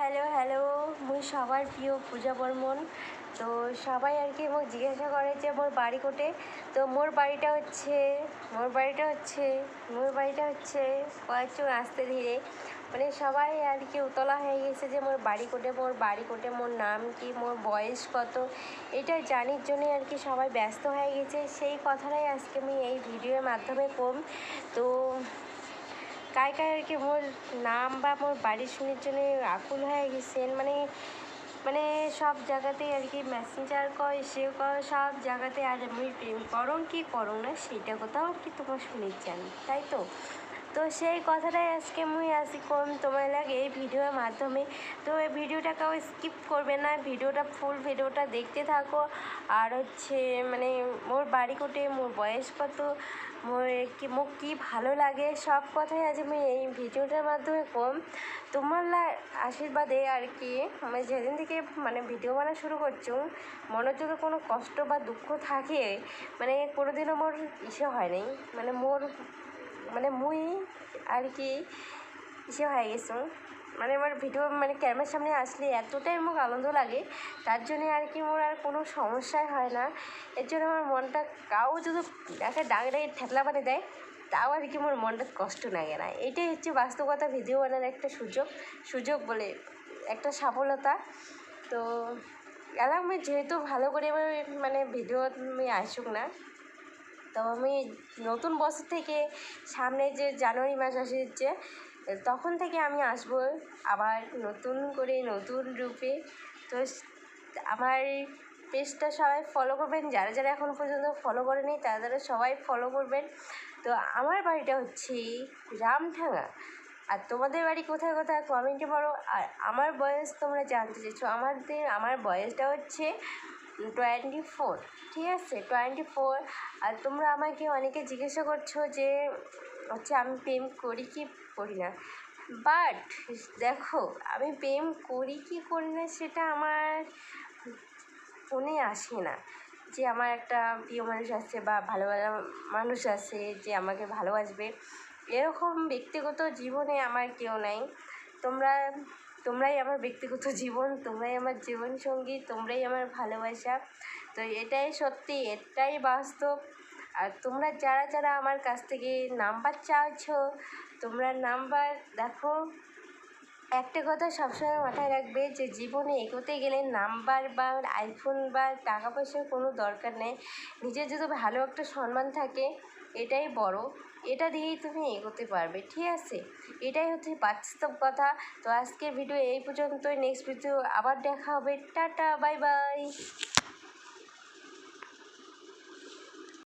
Hello hello, মুই সবার প্রিয় পূজা বর্মন। তো সবাই আর কি মোক জিজ্ঞাসা করে যে মোর বাড়ি কোটে। তো মোর বাড়িটা হচ্ছে কয়েকজন আসতে ধীরে মানে সবাই আর কি উতলা হয়ে গেছে যে মোর বাড়ি কোটে, মোর নাম কি, মোর বয়স কত, এটা জানির জন্যে আর কি সবাই ব্যস্ত হয়ে গেছে। সেই কথাটাই আজকে আমি এই ভিডিওর মাধ্যমে কম। তো কায় আর কি মোর নাম বা মোর বাড়ির শুনির জন্য আকুল হয়ে গেছেন, মানে সব জায়গাতেই আর কি মেসেঞ্জার কয়, সে কয়, সব জায়গাতে আর আমি প্রেম করং কি করং না সেইটা কোথাও আর কি তোমার শুনেছেন, তাই তো। তো সেই কথাটাই আজকে মুই আসি কম তোমার লাগে এই ভিডিওর মাধ্যমে। তো এই ভিডিওটা কেউ স্কিপ করবে না, ভিডিওটা ফুল ভিডিওটা দেখতে থাকো। আর হচ্ছে মানে মোর বাড়ি কোটে, মোর বয়স কত, মোক কী ভালো লাগে, সব কথাই আজ আমি এই ভিডিওটার মাধ্যমে কম। তোমার আশীর্বাদে আর কি আমি যেদিন থেকে মানে ভিডিও বানা শুরু করছি, মনের যদি কোনো কষ্ট বা দুঃখ থাকে মানে কোনোদিনও মোর হয় নাই, মুই আর কি হয়ে গেছো। মানে আমার ভিডিও মানে ক্যামেরার সামনে আসলে এতটাই মোক আনন্দ লাগে, তার জন্যে আর কি মোর আর কোনো সমস্যাই হয় না। এর জন্য আমার মনটা কাউ যদি একটা ডাঙে ঠেকলা বানিয়ে দেয়, তাও আর কি মোর মনটা কষ্ট লাগে না। এটাই হচ্ছে বাস্তবতা, ভিডিও বানানোর একটা সুযোগ বলে একটা সফলতা। তো এলাম আমি যেহেতু ভালো করে মানে ভিডিও আমি আসুক না, তো আমি নতুন বছর থেকে সামনে যে জানুয়ারি মাস আসছে তখন থেকে আমি আসব আবার নতুন করে নতুন রূপে। তো আমার পেজটা সবাই ফলো করবেন, যারা যারা এখন পর্যন্ত ফলো করেনি তারা সবাই ফলো করবেন। তো আমার বাড়িটা হচ্ছে রামঠাঙা, আর তোমাদের বাড়ি কোথায় কোথায় কমেন্টে বলো। আর আমার বয়স তোমরা জানতে চাইছো, আমার বয়সটা হচ্ছে 24, ঠিক আছে, 24। আর তোমরা আমাকে অনেকে জিজ্ঞাসা করছো যে হচ্ছে আমি প্রেম করি কি করি না, বাট দেখো আমি প্রেম করি কি করি না সেটা আমার ফোনে আসে না। যে আমার একটা প্রিয় মানুষ আছে বা ভালো মানুষ আছে যে আমাকে ভালোবাসবে, এরকম ব্যক্তিগত জীবনে আমার কেউ নাই। তোমরাই আমার ব্যক্তিগত জীবন, তোমরাই আমার জীবনসঙ্গী, তোমরাই আমার ভালোবাসা। তো এটাই সত্যি, এটাই বাস্তব। আর তোমরা যারা যারা আমার কাছ থেকে নাম্বার চাইছো, তোমরা নাম্বার দেখো, একটা কথা সবসময় মাথায় রাখবে যে জীবনে এগোতে গেলে নাম্বার বা আইফোন বা টাকা পয়সার কোনো দরকার নেই। নিজের যদি ভালো একটা সম্মান থাকে এটাই বড়, এটা দিয়েই তুমি এগোতে পারবে, ঠিক আছে। এটাই হচ্ছে বাস্তব কথা। তো আজকের ভিডিও এই পর্যন্তই, নেক্সট ভিডিও আবার দেখা হবে, টাটা বাই বাই।